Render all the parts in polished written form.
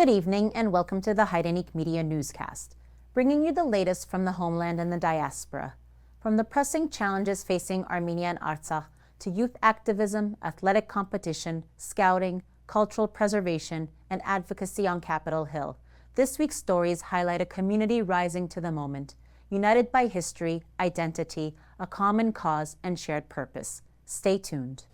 Good evening and welcome to the Hairenik Media Newscast, bringing you the latest from the homeland and the diaspora. From the pressing challenges facing Armenia and Artsakh to youth activism, athletic competition, scouting, cultural preservation, and advocacy on Capitol Hill, this week's stories highlight a community rising to the moment, united by history, identity, a common cause, and shared purpose. Stay tuned.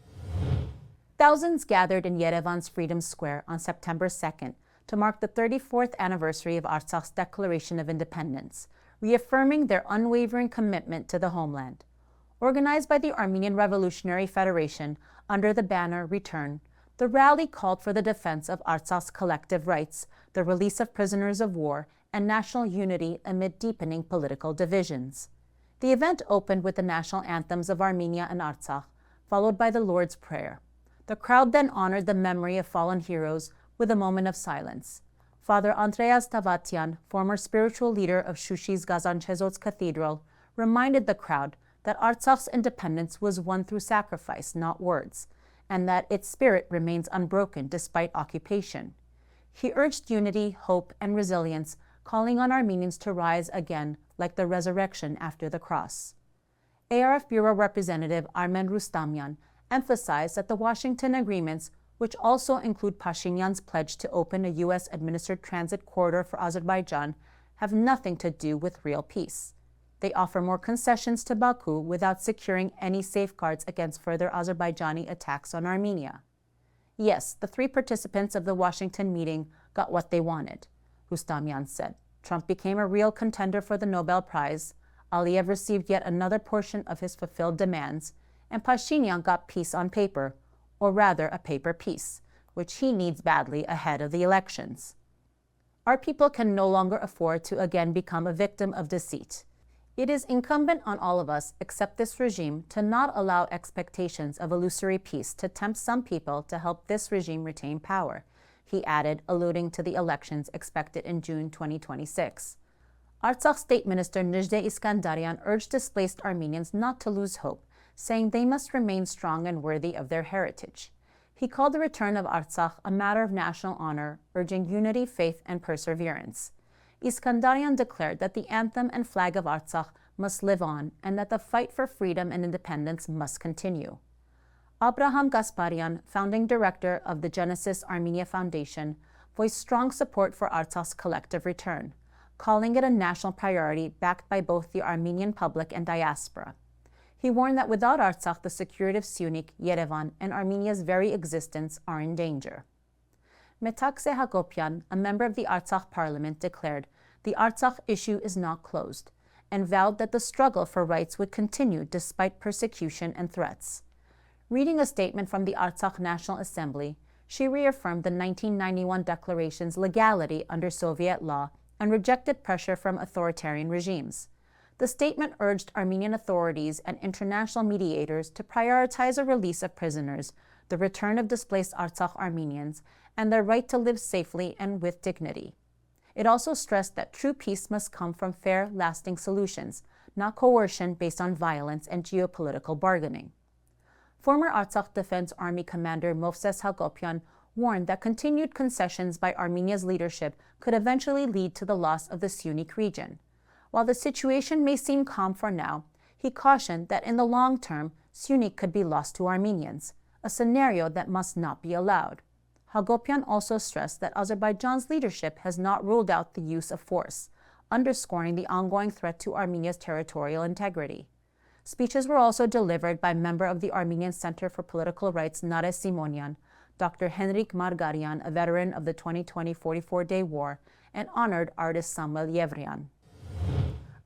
Thousands gathered in Yerevan's Freedom Square on September 2nd to mark the 34th anniversary of Artsakh's Declaration of Independence, reaffirming their unwavering commitment to the homeland. Organized by the Armenian Revolutionary Federation under the banner Return, the rally called for the defense of Artsakh's collective rights, the release of prisoners of war, and national unity amid deepening political divisions. The event opened with the national anthems of Armenia and Artsakh, followed by the Lord's Prayer. The crowd then honored the memory of fallen heroes with a moment of silence. Father Andreas Tavatian, former spiritual leader of Shushi's Gazanchezots Cathedral, reminded the crowd that Artsakh's independence was won through sacrifice, not words, and that its spirit remains unbroken despite occupation. He urged unity, hope, and resilience, calling on Armenians to rise again like the resurrection after the cross. ARF Bureau Representative Armen Rustamyan emphasized that the Washington agreements, which also include Pashinyan's pledge to open a U.S.-administered transit corridor for Azerbaijan, have nothing to do with real peace. They offer more concessions to Baku without securing any safeguards against further Azerbaijani attacks on Armenia. Yes, the three participants of the Washington meeting got what they wanted, Rustamyan said. Trump became a real contender for the Nobel Prize, Aliyev received yet another portion of his fulfilled demands, and Pashinyan got peace on paper, or rather a paper peace, which he needs badly ahead of the elections. Our people can no longer afford to again become a victim of deceit. It is incumbent on all of us, except this regime, to not allow expectations of illusory peace to tempt some people to help this regime retain power, he added, alluding to the elections expected in June 2026. Artsakh State Minister Nejde Iskandarian urged displaced Armenians not to lose hope, saying they must remain strong and worthy of their heritage. He called the return of Artsakh a matter of national honor, urging unity, faith, and perseverance. Iskandarian declared that the anthem and flag of Artsakh must live on and that the fight for freedom and independence must continue. Abraham Gasparian, founding director of the Genesis Armenia Foundation, voiced strong support for Artsakh's collective return, calling it a national priority backed by both the Armenian public and diaspora. He warned that without Artsakh, the security of Syunik, Yerevan, and Armenia's very existence are in danger. Metakse Hagopian, a member of the Artsakh parliament, declared the Artsakh issue is not closed, and vowed that the struggle for rights would continue despite persecution and threats. Reading a statement from the Artsakh National Assembly, she reaffirmed the 1991 declaration's legality under Soviet law and rejected pressure from authoritarian regimes. The statement urged Armenian authorities and international mediators to prioritize a release of prisoners, the return of displaced Artsakh Armenians, and their right to live safely and with dignity. It also stressed that true peace must come from fair, lasting solutions, not coercion based on violence and geopolitical bargaining. Former Artsakh Defense Army Commander Movses Hagopian warned that continued concessions by Armenia's leadership could eventually lead to the loss of the Syunik region. While the situation may seem calm for now, he cautioned that in the long term, Syunik could be lost to Armenians, a scenario that must not be allowed. Hagopian also stressed that Azerbaijan's leadership has not ruled out the use of force, underscoring the ongoing threat to Armenia's territorial integrity. Speeches were also delivered by member of the Armenian Center for Political Rights Nare Simonian, Dr. Henrik Margarian, a veteran of the 2020 44-day war, and honored artist Samuel Yevrian.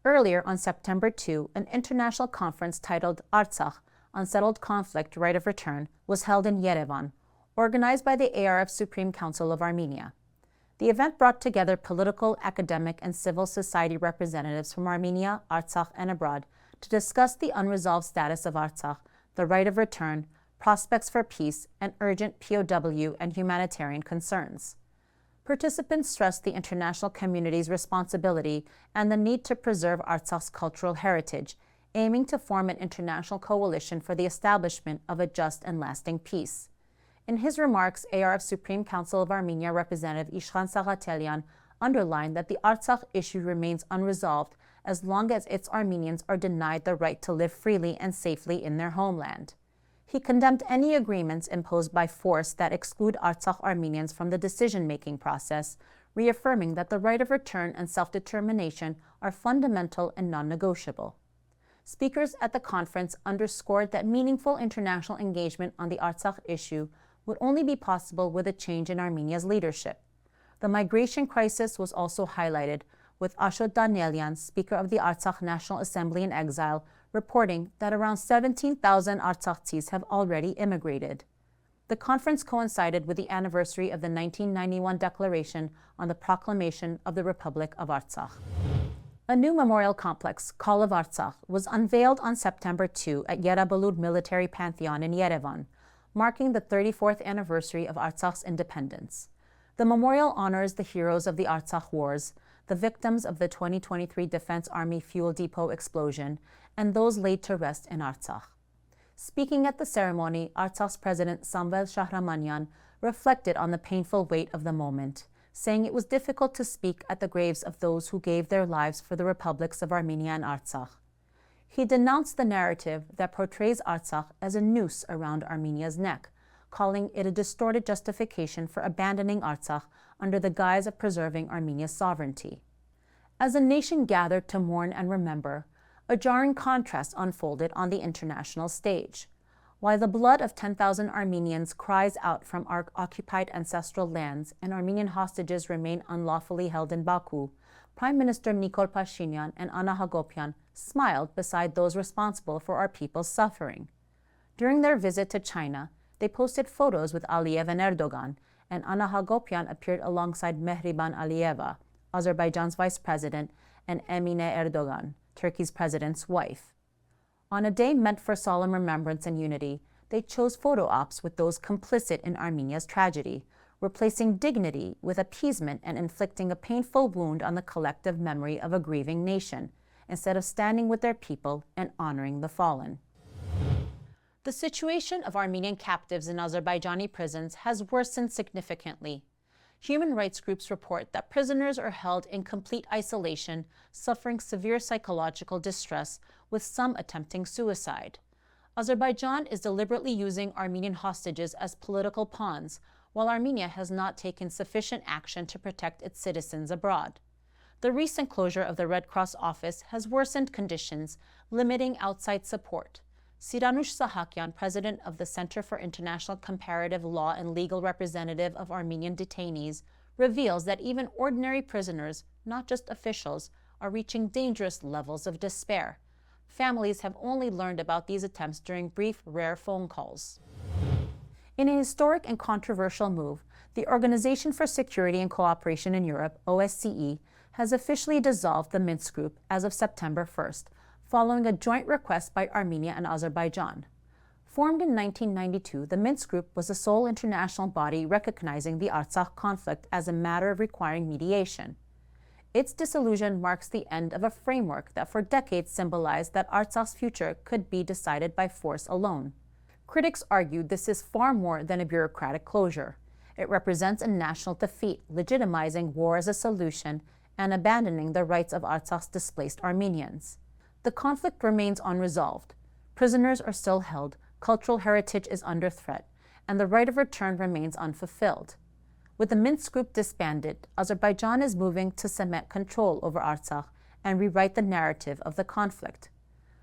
Earlier on September 2, an international conference titled Artsakh, Unsettled Conflict, Right of Return, was held in Yerevan, organized by the ARF Supreme Council of Armenia. The event brought together political, academic, and civil society representatives from Armenia, Artsakh, and abroad to discuss the unresolved status of Artsakh, the right of return, prospects for peace, and urgent POW and humanitarian concerns. Participants stressed the international community's responsibility and the need to preserve Artsakh's cultural heritage, aiming to form an international coalition for the establishment of a just and lasting peace. In his remarks, ARF Supreme Council of Armenia Representative Ishkhan Sagatelyan underlined that the Artsakh issue remains unresolved as long as its Armenians are denied the right to live freely and safely in their homeland. He condemned any agreements imposed by force that exclude Artsakh Armenians from the decision-making process, reaffirming that the right of return and self-determination are fundamental and non-negotiable. Speakers at the conference underscored that meaningful international engagement on the Artsakh issue would only be possible with a change in Armenia's leadership. The migration crisis was also highlighted, with Ashot Danielyan, Speaker of the Artsakh National Assembly in exile, reporting that around 17,000 Artsakhis have already immigrated. The conference coincided with the anniversary of the 1991 declaration on the proclamation of the Republic of Artsakh. A new memorial complex, Call of Artsakh, was unveiled on September 2 at Yerablur Military Pantheon in Yerevan, marking the 34th anniversary of Artsakh's independence. The memorial honors the heroes of the Artsakh Wars, the victims of the 2023 Defense Army fuel depot explosion, and those laid to rest in Artsakh. Speaking at the ceremony, Artsakh's President Samvel Shahramanyan reflected on the painful weight of the moment, saying it was difficult to speak at the graves of those who gave their lives for the republics of Armenia and Artsakh. He denounced the narrative that portrays Artsakh as a noose around Armenia's neck, calling it a distorted justification for abandoning Artsakh under the guise of preserving Armenia's sovereignty. As a nation gathered to mourn and remember, a jarring contrast unfolded on the international stage. While the blood of 10,000 Armenians cries out from our occupied ancestral lands and Armenian hostages remain unlawfully held in Baku, Prime Minister Nikol Pashinyan and Anna Hagopyan smiled beside those responsible for our people's suffering. During their visit to China, they posted photos with Aliyev and Erdogan, and Anna Hagopyan appeared alongside Mehriban Aliyeva, Azerbaijan's vice president, and Emine Erdogan, Turkey's president's wife. On a day meant for solemn remembrance and unity, they chose photo ops with those complicit in Armenia's tragedy, replacing dignity with appeasement and inflicting a painful wound on the collective memory of a grieving nation, instead of standing with their people and honoring the fallen. The situation of Armenian captives in Azerbaijani prisons has worsened significantly. Human rights groups report that prisoners are held in complete isolation, suffering severe psychological distress, with some attempting suicide. Azerbaijan is deliberately using Armenian hostages as political pawns, while Armenia has not taken sufficient action to protect its citizens abroad. The recent closure of the Red Cross office has worsened conditions, limiting outside support. Siranush Sahakyan, president of the Center for International Comparative Law and legal representative of Armenian detainees, reveals that even ordinary prisoners, not just officials, are reaching dangerous levels of despair. Families have only learned about these attempts during brief, rare phone calls. In a historic and controversial move, the Organization for Security and Cooperation in Europe, OSCE, has officially dissolved the Minsk Group as of September 1st, following a joint request by Armenia and Azerbaijan. Formed in 1992, the Minsk Group was the sole international body recognizing the Artsakh conflict as a matter requiring mediation. Its dissolution marks the end of a framework that for decades symbolized that Artsakh's future could be decided by force alone. Critics argue this is far more than a bureaucratic closure. It represents a national defeat, legitimizing war as a solution and abandoning the rights of Artsakh's displaced Armenians. The conflict remains unresolved. Prisoners are still held, cultural heritage is under threat, and the right of return remains unfulfilled. With the Minsk Group disbanded, Azerbaijan is moving to cement control over Artsakh and rewrite the narrative of the conflict.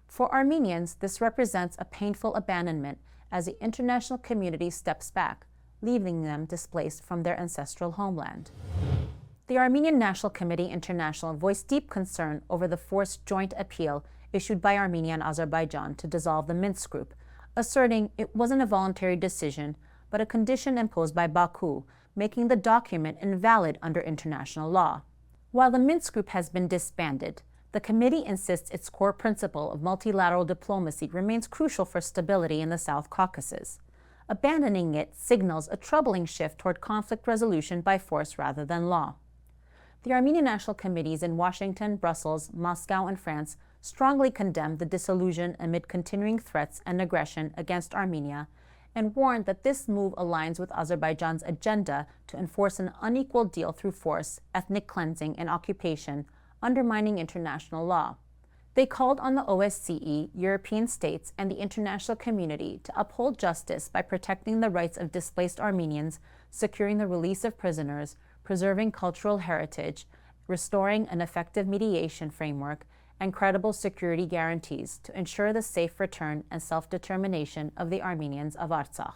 For Armenians, this represents a painful abandonment as the international community steps back, leaving them displaced from their ancestral homeland. The Armenian National Committee International voiced deep concern over the forced joint appeal issued by Armenia and Azerbaijan to dissolve the Minsk Group, asserting it wasn't a voluntary decision, but a condition imposed by Baku, making the document invalid under international law. While the Minsk Group has been disbanded, the committee insists its core principle of multilateral diplomacy remains crucial for stability in the South Caucasus. Abandoning it signals a troubling shift toward conflict resolution by force rather than law. The Armenian National Committees in Washington, Brussels, Moscow, and France strongly condemned the dissolution amid continuing threats and aggression against Armenia and warned that this move aligns with Azerbaijan's agenda to enforce an unequal deal through force, ethnic cleansing, and occupation, undermining international law. They called on the OSCE, European states, and the international community to uphold justice by protecting the rights of displaced Armenians, securing the release of prisoners, preserving cultural heritage, restoring an effective mediation framework, and credible security guarantees to ensure the safe return and self-determination of the Armenians of Artsakh.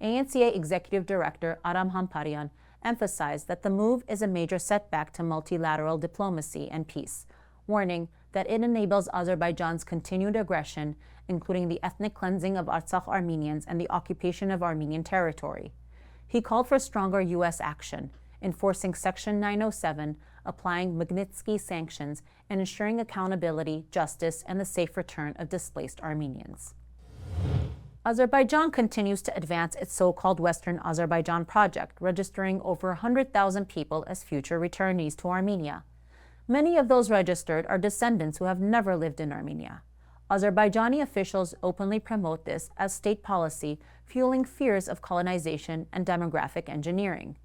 ANCA Executive Director Aram Hamparian emphasized that the move is a major setback to multilateral diplomacy and peace, warning that it enables Azerbaijan's continued aggression, including the ethnic cleansing of Artsakh Armenians and the occupation of Armenian territory. He called for stronger U.S. action, enforcing Section 907, applying Magnitsky sanctions, and ensuring accountability, justice, and the safe return of displaced Armenians. Azerbaijan continues to advance its so-called Western Azerbaijan project, registering over 100,000 people as future returnees to Armenia. Many of those registered are descendants who have never lived in Armenia. Azerbaijani officials openly promote this as state policy, fueling fears of colonization and demographic engineering.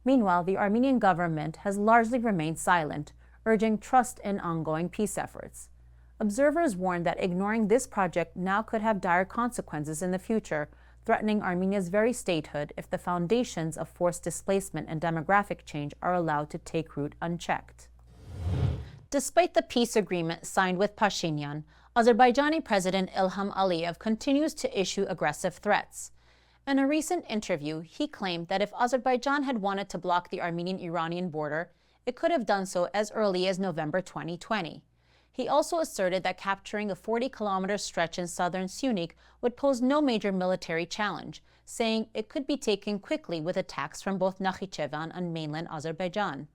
Meanwhile, the Armenian government has largely remained silent, urging trust in ongoing peace efforts. Observers warn that ignoring this project now could have dire consequences in the future, threatening Armenia's very statehood if the foundations of forced displacement and demographic change are allowed to take root unchecked. Despite the peace agreement signed with Pashinyan, Azerbaijani President Ilham Aliyev continues to issue aggressive threats. In a recent interview, he claimed that if Azerbaijan had wanted to block the Armenian-Iranian border, it could have done so as early as November 2020. He also asserted that capturing a 40-kilometer stretch in southern Syunik would pose no major military challenge, saying it could be taken quickly with attacks from both Nakhichevan and mainland Azerbaijan.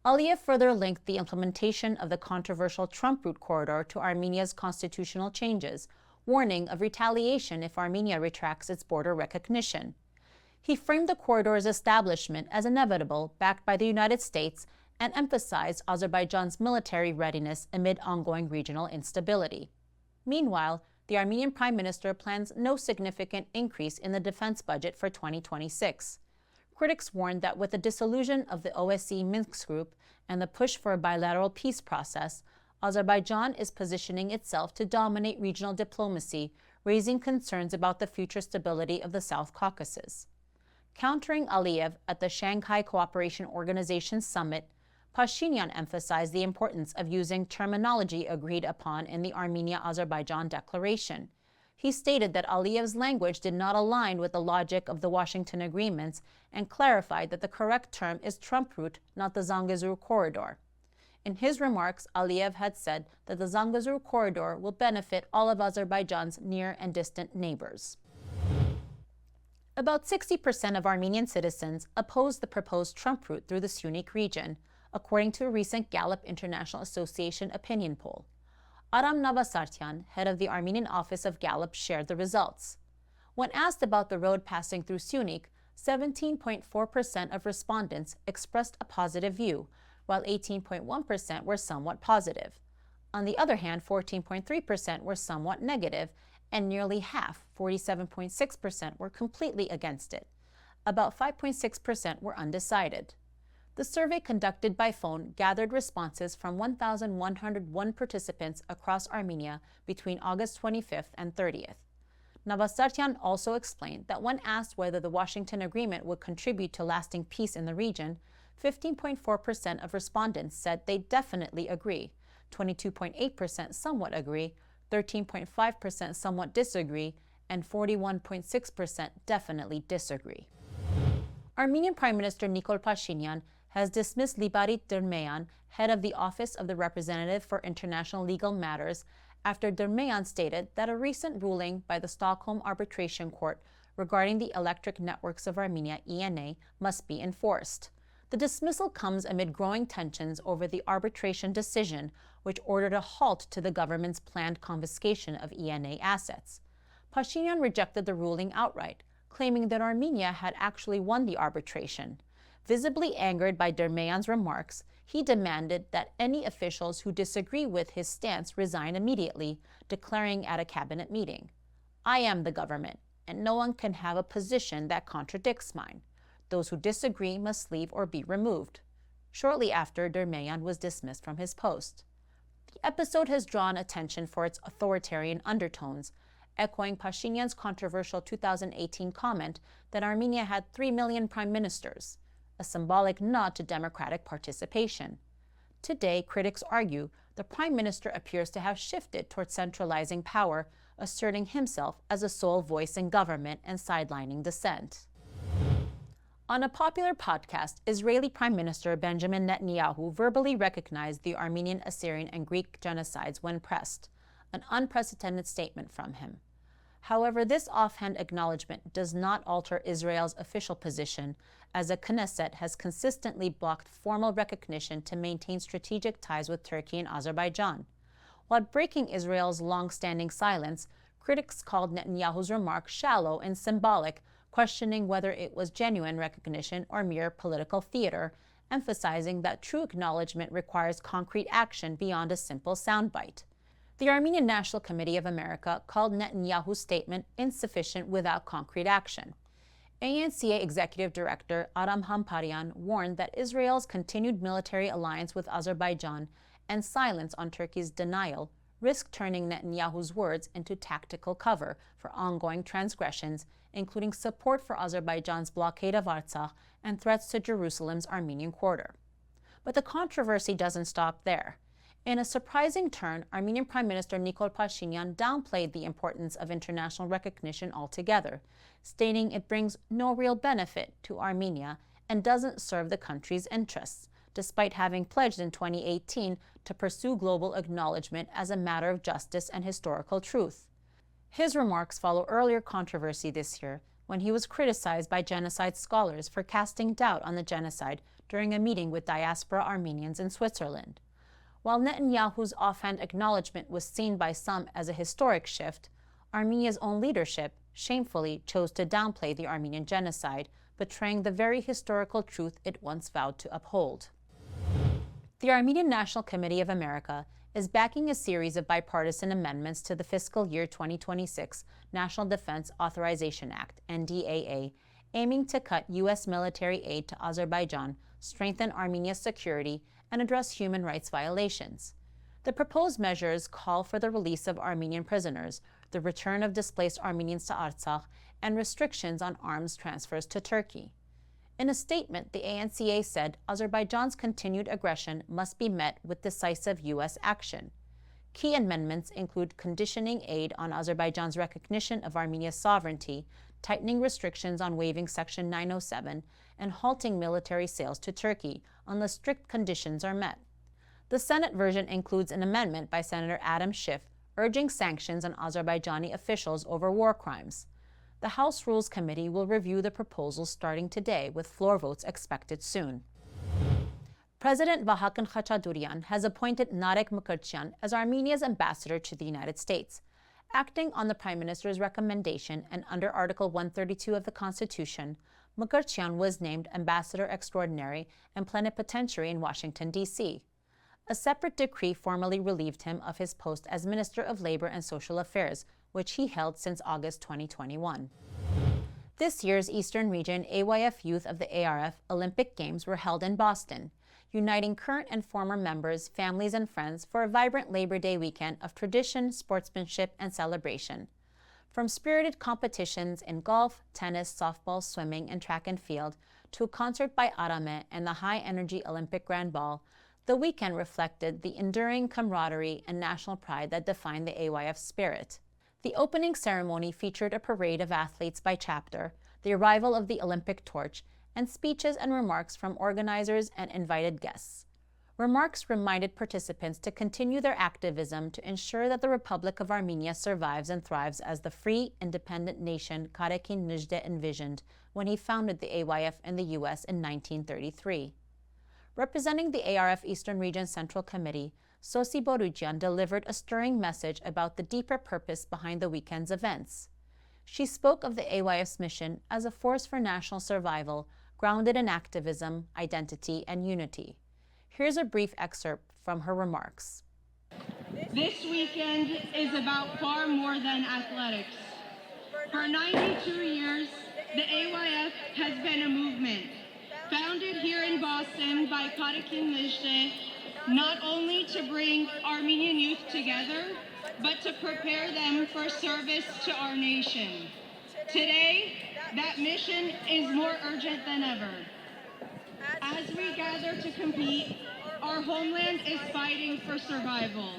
Aliyev further linked the implementation of the controversial Trump route corridor to Armenia's constitutional changes, warning of retaliation if Armenia retracts its border recognition. He framed the corridor's establishment as inevitable, backed by the United States, and emphasized Azerbaijan's military readiness amid ongoing regional instability. Meanwhile, the Armenian Prime Minister plans no significant increase in the defense budget for 2026. Critics warned that with the dissolution of the OSCE Minsk group and the push for a bilateral peace process, Azerbaijan is positioning itself to dominate regional diplomacy, raising concerns about the future stability of the South Caucasus. Countering Aliyev at the Shanghai Cooperation Organization Summit, Pashinyan emphasized the importance of using terminology agreed upon in the Armenia-Azerbaijan Declaration. He stated that Aliyev's language did not align with the logic of the Washington agreements and clarified that the correct term is Trump route, not the Zangezur corridor. In his remarks, Aliyev had said that the Zangezur corridor will benefit all of Azerbaijan's near and distant neighbors. About 60% of Armenian citizens oppose the proposed Trump route through the Syunik region, according to a recent Gallup International Association opinion poll. Aram Navasartyan, head of the Armenian office of Gallup, shared the results. When asked about the road passing through Syunik, 17.4% of respondents expressed a positive view, while 18.1% were somewhat positive. On the other hand, 14.3% were somewhat negative, and nearly half, 47.6%, were completely against it. About 5.6% were undecided. The survey conducted by phone gathered responses from 1,101 participants across Armenia between August 25th and 30th. Navasartyan also explained that when asked whether the Washington agreement would contribute to lasting peace in the region, 15.4% of respondents said they definitely agree, 22.8% somewhat agree, 13.5% somewhat disagree, and 41.6% definitely disagree. Armenian Prime Minister Nikol Pashinyan has dismissed Libarit Dermeyan, head of the Office of the Representative for International Legal Matters, after Dermeyan stated that a recent ruling by the Stockholm Arbitration Court regarding the Electric Networks of Armenia, ENA, must be enforced. The dismissal comes amid growing tensions over the arbitration decision, which ordered a halt to the government's planned confiscation of ENA assets. Pashinyan rejected the ruling outright, claiming that Armenia had actually won the arbitration. Visibly angered by Dermeyan's remarks, he demanded that any officials who disagree with his stance resign immediately, declaring at a cabinet meeting, "I am the government, and no one can have a position that contradicts mine. Those who disagree must leave or be removed. Shortly after, Dermeyan was dismissed from his post. The episode has drawn attention for its authoritarian undertones, echoing Pashinyan's controversial 2018 comment that Armenia had 3 million prime ministers, a symbolic nod to democratic participation. Today, critics argue the prime minister appears to have shifted toward centralizing power, asserting himself as a sole voice in government and sidelining dissent. On a popular podcast, Israeli Prime Minister Benjamin Netanyahu verbally recognized the Armenian, Assyrian, and Greek genocides when pressed, an unprecedented statement from him. However, this offhand acknowledgement does not alter Israel's official position, as the Knesset has consistently blocked formal recognition to maintain strategic ties with Turkey and Azerbaijan. While breaking Israel's long-standing silence, critics called Netanyahu's remark shallow and symbolic, questioning whether it was genuine recognition or mere political theater, emphasizing that true acknowledgement requires concrete action beyond a simple soundbite. The Armenian National Committee of America called Netanyahu's statement insufficient without concrete action. ANCA Executive Director Aram Hamparian warned that Israel's continued military alliance with Azerbaijan and silence on Turkey's denial risk turning Netanyahu's words into tactical cover for ongoing transgressions, including support for Azerbaijan's blockade of Artsakh and threats to Jerusalem's Armenian quarter. But the controversy doesn't stop there. In a surprising turn, Armenian Prime Minister Nikol Pashinyan downplayed the importance of international recognition altogether, stating it brings no real benefit to Armenia and doesn't serve the country's interests, despite having pledged in 2018 to pursue global acknowledgement as a matter of justice and historical truth. His remarks follow earlier controversy this year when he was criticized by genocide scholars for casting doubt on the genocide during a meeting with diaspora Armenians in Switzerland. While Netanyahu's offhand acknowledgement was seen by some as a historic shift, Armenia's own leadership shamefully chose to downplay the Armenian genocide, betraying the very historical truth it once vowed to uphold. The Armenian National Committee of America is backing a series of bipartisan amendments to the fiscal year 2026 National Defense Authorization Act, NDAA, aiming to cut U.S. military aid to Azerbaijan, strengthen Armenia's security, and address human rights violations. The proposed measures call for the release of Armenian prisoners, the return of displaced Armenians to Artsakh, and restrictions on arms transfers to Turkey. In a statement, the ANCA said Azerbaijan's continued aggression must be met with decisive U.S. action. Key amendments include conditioning aid on Azerbaijan's recognition of Armenia's sovereignty, tightening restrictions on waiving Section 907, and halting military sales to Turkey unless strict conditions are met. The Senate version includes an amendment by Senator Adam Schiff urging sanctions on Azerbaijani officials over war crimes. The House Rules Committee will review the proposals starting today, with floor votes expected soon. President Vahakan Khachaturian has appointed Narek Mukherjee as Armenia's ambassador to the United States. Acting on the Prime Minister's recommendation and under Article 132 of the Constitution, Mukherjee was named Ambassador Extraordinary and Plenipotentiary in Washington, D.C. A separate decree formally relieved him of his post as Minister of Labor and Social Affairs, which he held since August 2021. This year's Eastern Region AYF Youth of the ARF Olympic Games were held in Boston, uniting current and former members, families, and friends for a vibrant Labor Day weekend of tradition, sportsmanship, and celebration. From spirited competitions in golf, tennis, softball, swimming, and track and field, to a concert by Arame and the high-energy Olympic Grand Ball, the weekend reflected the enduring camaraderie and national pride that define the AYF spirit. The opening ceremony featured a parade of athletes by chapter, the arrival of the Olympic torch, and speeches and remarks from organizers and invited guests. Remarks reminded participants to continue their activism to ensure that the Republic of Armenia survives and thrives as the free, independent nation Karekin Nijde envisioned when he founded the AYF in the U.S. in 1933. Representing the ARF Eastern Region Central Committee, Sosi Borugian delivered a stirring message about the deeper purpose behind the weekend's events. She spoke of the AYF's mission as a force for national survival, grounded in activism, identity, and unity. Here's a brief excerpt from her remarks. This weekend is about far more than athletics. For 92 years, the AYF has been a movement, founded here in Boston by Pashinyan not only to bring Armenian youth together, but to prepare them for service to our nation. Today, that mission is more urgent than ever. As we gather to compete, our homeland is fighting for survival.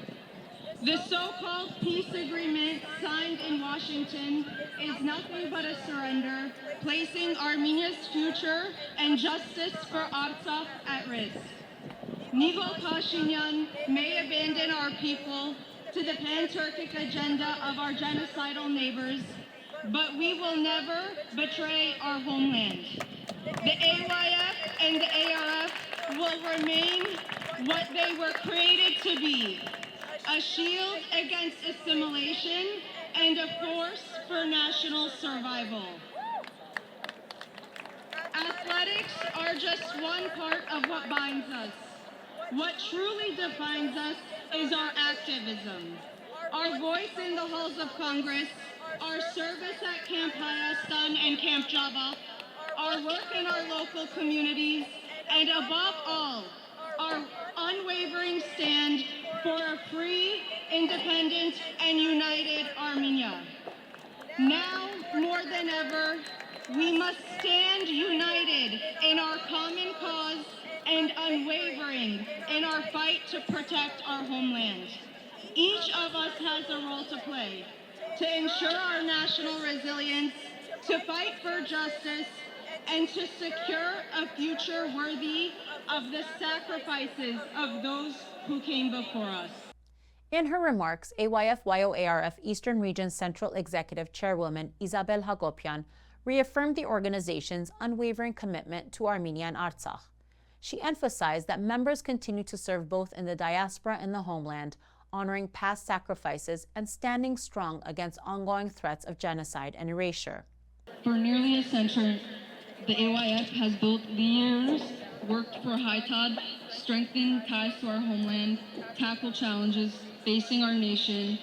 The so-called peace agreement signed in Washington is nothing but a surrender, placing Armenia's future and justice for Artsakh at risk. Pashinyan may abandon our people to the pan-Turkic agenda of our genocidal neighbors, but we will never betray our homeland. The AYF and the ARF will remain what they were created to be, a shield against assimilation and a force for national survival. Athletics are just one part of what binds us. What truly defines us is our activism, our voice in the halls of Congress, our service at Camp Hayastan and Camp Java, our work in our local communities, and above all, our unwavering stand for a free, independent, and united Armenia. Now, more than ever, we must stand united in our common cause and unwavering in our fight to protect our homeland. Each of us has a role to play to ensure our national resilience, to fight for justice, and to secure a future worthy of the sacrifices of those who came before us. In her remarks, AYF-YOARF Eastern Region Central Executive Chairwoman Isabel Hagopian reaffirmed the organization's unwavering commitment to Armenia and Artsakh. She emphasized that members continue to serve both in the diaspora and the homeland, honoring past sacrifices and standing strong against ongoing threats of genocide and erasure. For nearly a century, the AYF has built leaders, worked for Haitad, strengthened ties to our homeland, tackled challenges facing our nation.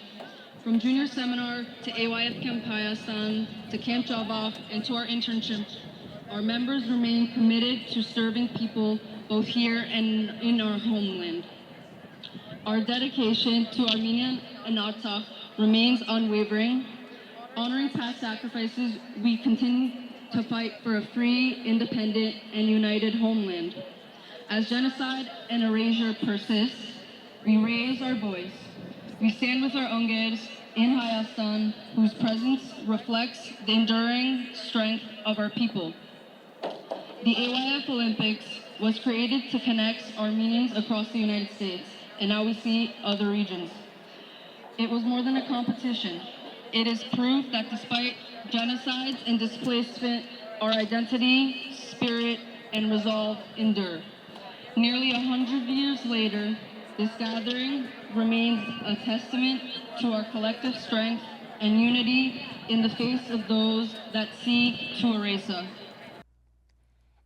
From junior seminar to AYF Camp Hayastan to Camp Java and to our internship, our members remain committed to serving people both here and in our homeland. Our dedication to Armenia and Artsakh remains unwavering. Honoring past sacrifices, we continue to fight for a free, independent, and united homeland. As genocide and erasure persist, we raise our voice. We stand with our Ungers in Hayastan, whose presence reflects the enduring strength of our people. The AYF Olympics was created to connect Armenians across the United States, and now we see other regions. It was more than a competition. It is proof that despite genocides and displacement, our identity, spirit, and resolve endure. Nearly 100 years later, this gathering remains a testament to our collective strength and unity in the face of those that seek to erase us.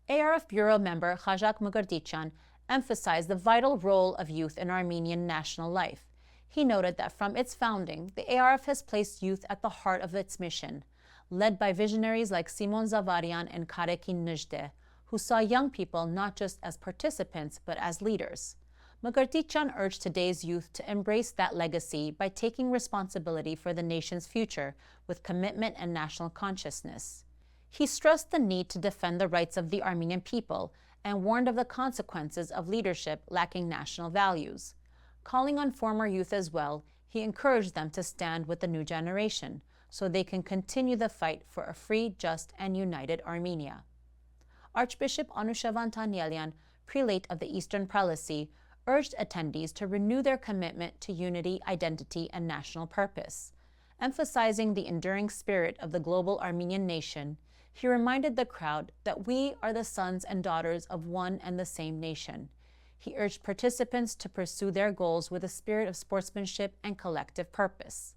ARF Bureau member Khajak Mugardichan emphasized the vital role of youth in Armenian national life. He noted that from its founding, the ARF has placed youth at the heart of its mission, led by visionaries like Simon Zavarian and Karekin Nejde, who saw young people not just as participants but as leaders. Mugardichan urged today's youth to embrace that legacy by taking responsibility for the nation's future with commitment and national consciousness. He stressed the need to defend the rights of the Armenian people and warned of the consequences of leadership lacking national values. Calling on former youth as well, he encouraged them to stand with the new generation so they can continue the fight for a free, just, and united Armenia. Archbishop Anushavan Tanyelian, prelate of the Eastern Prelacy, urged attendees to renew their commitment to unity, identity, and national purpose. Emphasizing the enduring spirit of the global Armenian nation, he reminded the crowd that we are the sons and daughters of one and the same nation. He urged participants to pursue their goals with a spirit of sportsmanship and collective purpose.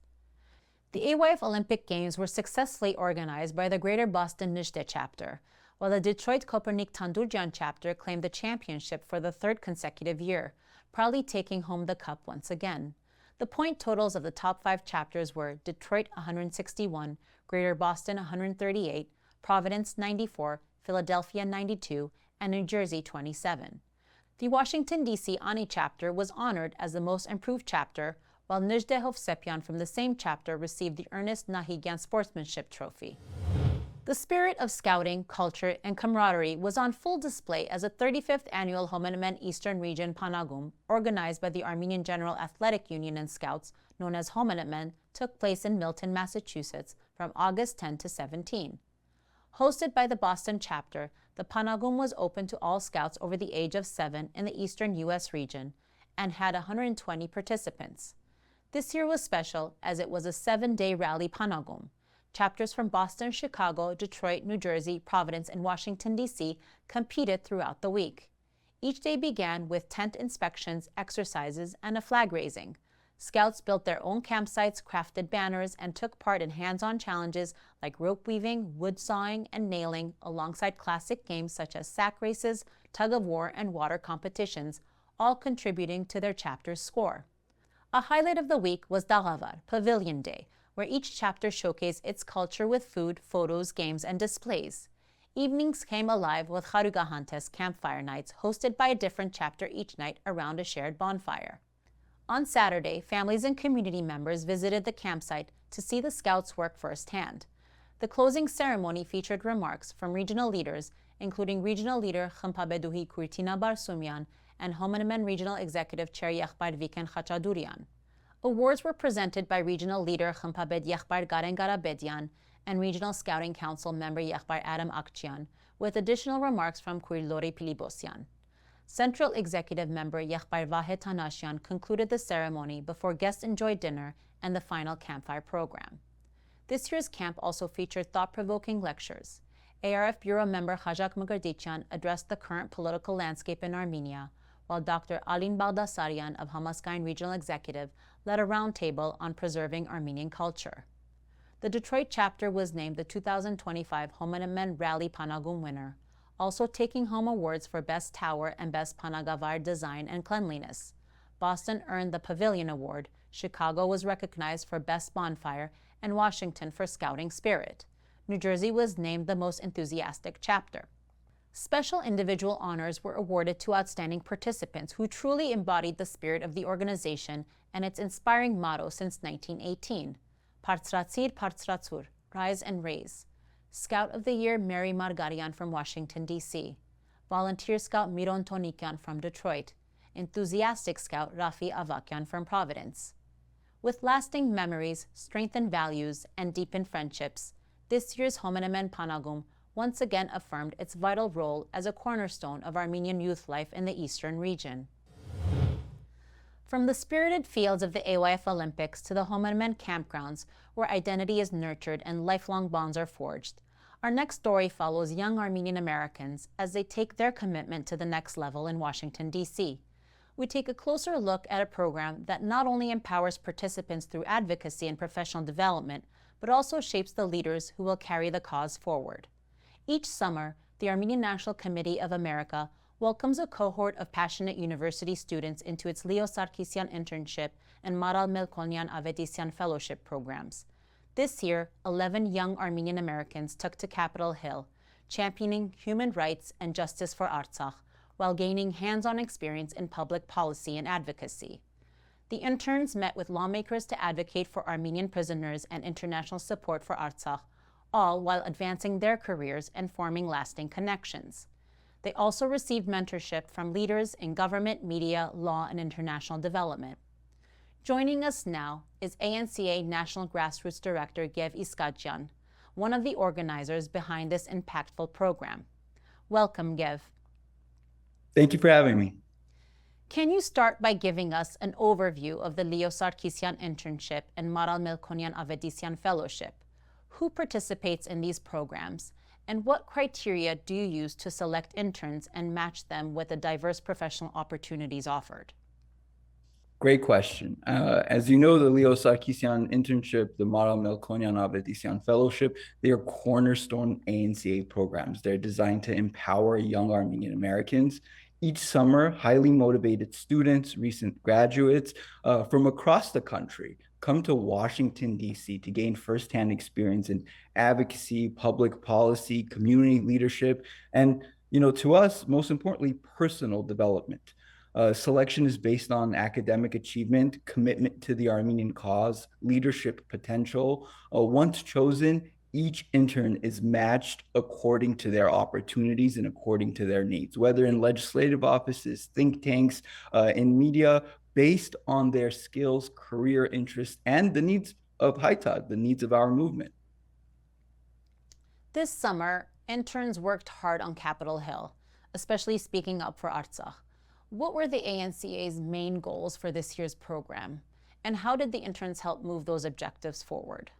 The AYF Olympic Games were successfully organized by the Greater Boston Nejde chapter, while the Detroit Kopernik Tandurjan chapter claimed the championship for the third consecutive year, proudly taking home the cup once again. The point totals of the top 5 chapters were Detroit 161, Greater Boston 138, Providence 94, Philadelphia 92, and New Jersey 27. The Washington, D.C. Ani chapter was honored as the most improved chapter, while Nijde Hovsepian from the same chapter received the Ernest Nahigyan Sportsmanship Trophy. The spirit of scouting, culture, and camaraderie was on full display as the 35th annual Homenetmen Eastern Region Panagoum, organized by the Armenian General Athletic Union and Scouts, known as Homenetmen, took place in Milton, Massachusetts from August 10 to 17. Hosted by the Boston chapter, the Panagoum was open to all scouts over the age of 7 in the eastern U.S. region and had 120 participants. This year was special as it was a 7-day rally Panagoum. Chapters from Boston, Chicago, Detroit, New Jersey, Providence, and Washington, D.C. competed throughout the week. Each day began with tent inspections, exercises, and a flag raising. Scouts built their own campsites, crafted banners, and took part in hands-on challenges like rope weaving, wood sawing, and nailing, alongside classic games such as sack races, tug-of-war, and water competitions, all contributing to their chapter's score. A highlight of the week was Daghavar, Pavilion Day, where each chapter showcased its culture with food, photos, games, and displays. Evenings came alive with Harugahantes campfire nights hosted by a different chapter each night around a shared bonfire. On Saturday, families and community members visited the campsite to see the scouts work firsthand. The closing ceremony featured remarks from regional leaders, including Regional Leader Khampabeduhi Kurtina Barsumyan and Homenetmen Regional Executive Chair Yekhbar Viken Khachadurian. Awards were presented by Regional Leader Khampabed Yekhbar Garen Garabedian and Regional Scouting Council member Yekhbar Adam Akchian, with additional remarks from Kurilori Pilibosyan. Central Executive member Yekhbar Vahed Tanashian concluded the ceremony before guests enjoyed dinner and the final campfire program. This year's camp also featured thought-provoking lectures. ARF Bureau member Khajak Mugardichian addressed the current political landscape in Armenia, while Dr. Alin Baldasarian of Hamaskain Regional Executive led a roundtable on preserving Armenian culture. The Detroit chapter was named the 2025 Homenetmen Rally Panagoum winner, also taking home awards for Best Tower and Best Panagavar Design and Cleanliness. Boston earned the Pavilion Award, Chicago was recognized for Best Bonfire, and Washington for Scouting Spirit. New Jersey was named the most enthusiastic chapter. Special individual honors were awarded to outstanding participants who truly embodied the spirit of the organization and its inspiring motto since 1918, Partsratsir Partsratsur, Rise and Raise. Scout of the Year Mary Margarian from Washington, D.C. Volunteer Scout Miron Tonikian from Detroit. Enthusiastic Scout Rafi Avakian from Providence. With lasting memories, strengthened values, and deepened friendships, this year's Homenetmen Panagoum once again affirmed its vital role as a cornerstone of Armenian youth life in the eastern region. From the spirited fields of the AYF Olympics to the Homenetmen campgrounds, where identity is nurtured and lifelong bonds are forged, our next story follows young Armenian Americans as they take their commitment to the next level in Washington, D.C. We take a closer look at a program that not only empowers participants through advocacy and professional development, but also shapes the leaders who will carry the cause forward. Each summer, the Armenian National Committee of America welcomes a cohort of passionate university students into its Leo Sarkisian internship and Maral Melkonyan Avedisian fellowship programs. This year, 11 young Armenian Americans took to Capitol Hill, championing human rights and justice for Artsakh, while gaining hands-on experience in public policy and advocacy. The interns met with lawmakers to advocate for Armenian prisoners and international support for Artsakh, all while advancing their careers and forming lasting connections. They also received mentorship from leaders in government, media, law, and international development. Joining us now is ANCA National Grassroots Director Gev Iskadjian, one of the organizers behind this impactful program. Welcome, Gev. Thank you for having me. Can you start by giving us an overview of the Leo Sarkisian internship and Maral Melkonyan Avedisian fellowship? Who participates in these programs, and what criteria do you use to select interns and match them with the diverse professional opportunities offered? Great question. As you know, the Leo Sarkisian internship, the Maral Melkonyan Avedisian fellowship, they are cornerstone ANCA programs. They're designed to empower young Armenian Americans, Each summer, highly motivated students, recent graduates from across the country come to Washington, D.C. to gain firsthand experience in advocacy, public policy, community leadership, and, to us, most importantly, personal development. Selection is based on academic achievement, commitment to the Armenian cause, leadership potential. Once chosen, each intern is matched according to their opportunities and according to their needs, whether in legislative offices, think tanks, in media, based on their skills, career interests, and the needs of Haitad, the needs of our movement. This summer, interns worked hard on Capitol Hill, especially speaking up for Artsakh. What were the ANCA's main goals for this year's program, and how did the interns help move those objectives forward?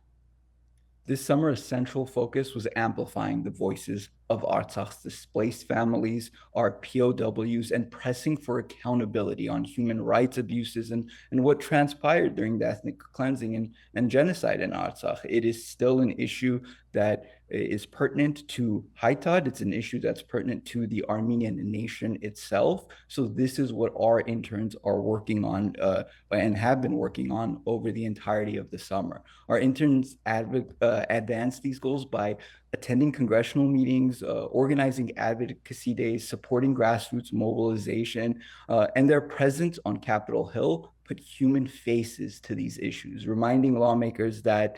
This summer, a central focus was amplifying the voices of Artsakh's displaced families, our POWs, and pressing for accountability on human rights abuses and what transpired during the ethnic cleansing and genocide in Artsakh. It is still an issue that is pertinent to Haitad. It's an issue that's pertinent to the Armenian nation itself. So this is what our interns are working on and have been working on over the entirety of the summer. Our interns advance these goals by attending congressional meetings, organizing advocacy days, supporting grassroots mobilization, and their presence on Capitol Hill put human faces to these issues, reminding lawmakers that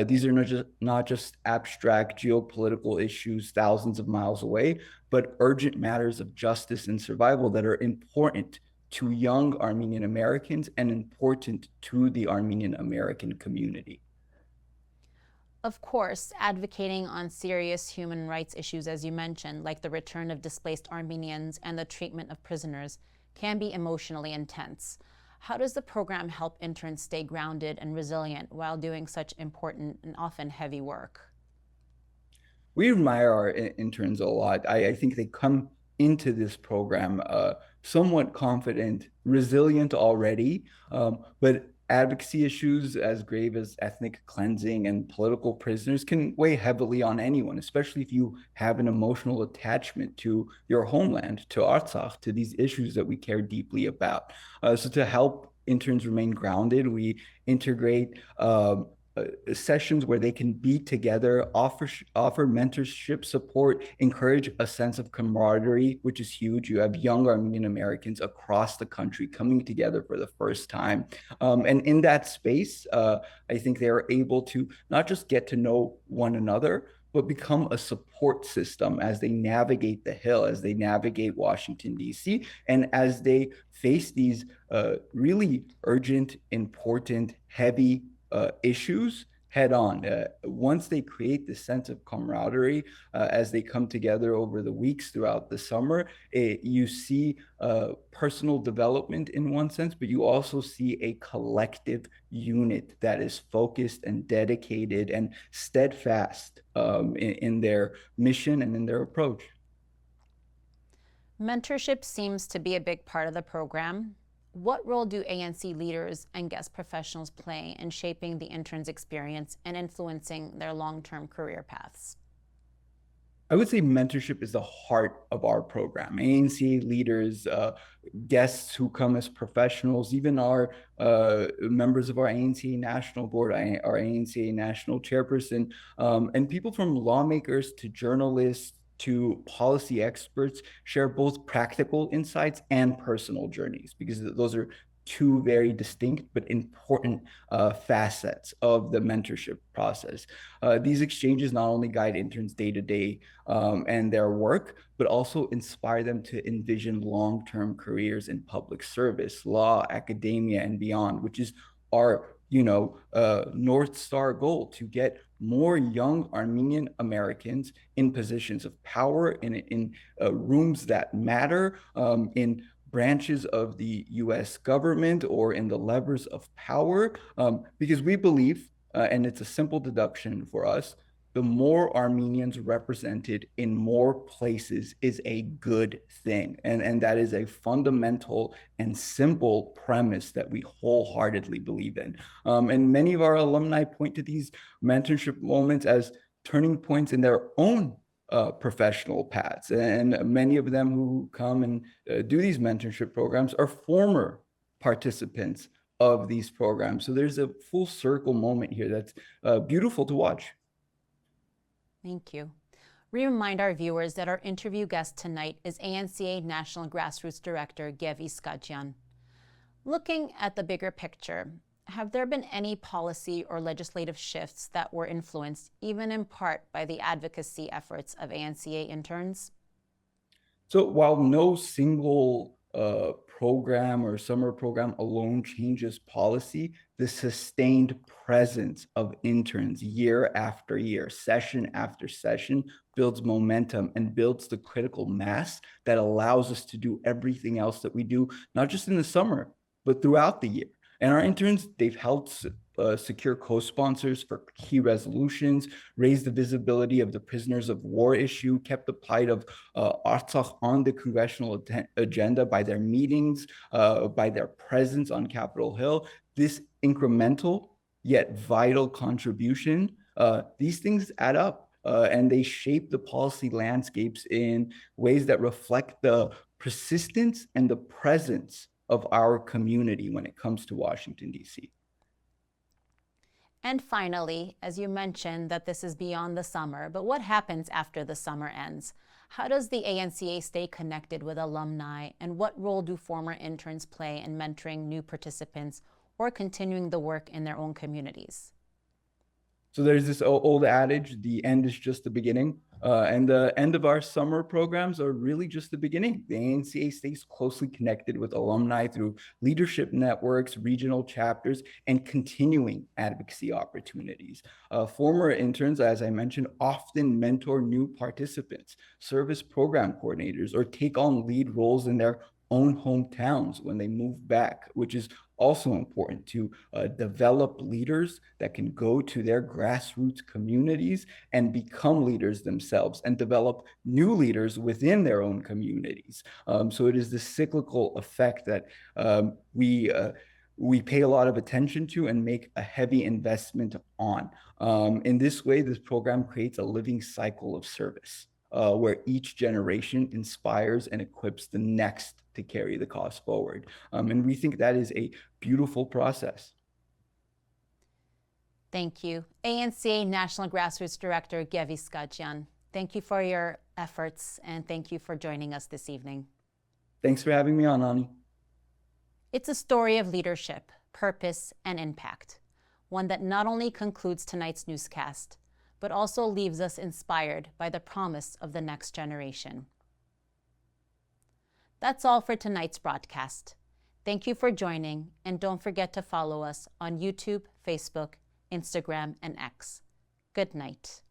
these are not just abstract geopolitical issues thousands of miles away, but urgent matters of justice and survival that are important to young Armenian Americans and important to the Armenian American community. Of course, advocating on serious human rights issues, as you mentioned, like the return of displaced Armenians and the treatment of prisoners, can be emotionally intense. How does the program help interns stay grounded and resilient while doing such important and often heavy work? We admire our interns a lot. I think they come into this program somewhat confident, resilient already, but advocacy issues as grave as ethnic cleansing and political prisoners can weigh heavily on anyone, especially if you have an emotional attachment to your homeland, to Artsakh, to these issues that we care deeply about. So to help interns remain grounded, we integrate sessions where they can be together, offer mentorship support, encourage a sense of camaraderie, which is huge. You have young Armenian Americans across the country coming together for the first time. And in that space, I think they are able to not just get to know one another, but become a support system as they navigate the Hill, as they navigate Washington, D.C., and as they face these really urgent, important, heavy issues head on. Once they create this sense of camaraderie as they come together over the weeks throughout the summer, you see personal development in one sense, but you also see a collective unit that is focused and dedicated and steadfast in their mission and in their approach. Mentorship seems to be a big part of the program. What role do ANC leaders and guest professionals play in shaping the interns' experience and influencing their long-term career paths? I would say mentorship is the heart of our program. ANC leaders, guests who come as professionals, even our members of our ANC National Board, our ANC National Chairperson, and people from lawmakers to journalists to policy experts share both practical insights and personal journeys, because those are two very distinct but important facets of the mentorship process. These exchanges not only guide interns day to day and their work, but also inspire them to envision long-term careers in public service, law, academia, and beyond, which is our North Star goal: to get more young Armenian Americans in positions of power, in rooms that matter, in branches of the US government, or in the levers of power, because we believe, and it's a simple deduction for us, the more Armenians represented in more places is a good thing. And that is a fundamental and simple premise that we wholeheartedly believe in. And many of our alumni point to these mentorship moments as turning points in their own professional paths. And many of them who come and do these mentorship programs are former participants of these programs. So there's a full circle moment here that's beautiful to watch. Thank you. We remind our viewers that our interview guest tonight is ANCA National Grassroots Director Gev Iskadjian. Looking at the bigger picture, have there been any policy or legislative shifts that were influenced, even in part, by the advocacy efforts of ANCA interns? So while no single program or summer program alone changes policy, the sustained presence of interns year after year, session after session, builds momentum and builds the critical mass that allows us to do everything else that we do, not just in the summer, but throughout the year. And our interns, they've helped secure co-sponsors for key resolutions, raised the visibility of the prisoners of war issue, kept the plight of Artsakh on the congressional agenda by their meetings, by their presence on Capitol Hill. This incremental yet vital contribution, these things add up and they shape the policy landscapes in ways that reflect the persistence and the presence of our community when it comes to Washington, D.C. And finally, as you mentioned that this is beyond the summer, but what happens after the summer ends? How does the ANCA stay connected with alumni, and what role do former interns play in mentoring new participants or continuing the work in their own communities? So there's this old adage, the end is just the beginning. And the end of our summer programs are really just the beginning. The ANCA stays closely connected with alumni through leadership networks, regional chapters, and continuing advocacy opportunities. Former interns, as I mentioned, often mentor new participants, serve as program coordinators, or take on lead roles in their own hometowns when they move back, which is also important to develop leaders that can go to their grassroots communities and become leaders themselves and develop new leaders within their own communities. So it is the cyclical effect that we pay a lot of attention to and make a heavy investment on. In this way, this program creates a living cycle of service where each generation inspires and equips the next to carry the cause forward. And we think that is a beautiful process. Thank you. ANCA National Grassroots Director Gev Iskadjian. Thank you for your efforts, and thank you for joining us this evening. Thanks for having me on, Ani. It's a story of leadership, purpose, and impact, one that not only concludes tonight's newscast, but also leaves us inspired by the promise of the next generation. That's all for tonight's broadcast. Thank you for joining, and don't forget to follow us on YouTube, Facebook, Instagram, and X. Good night.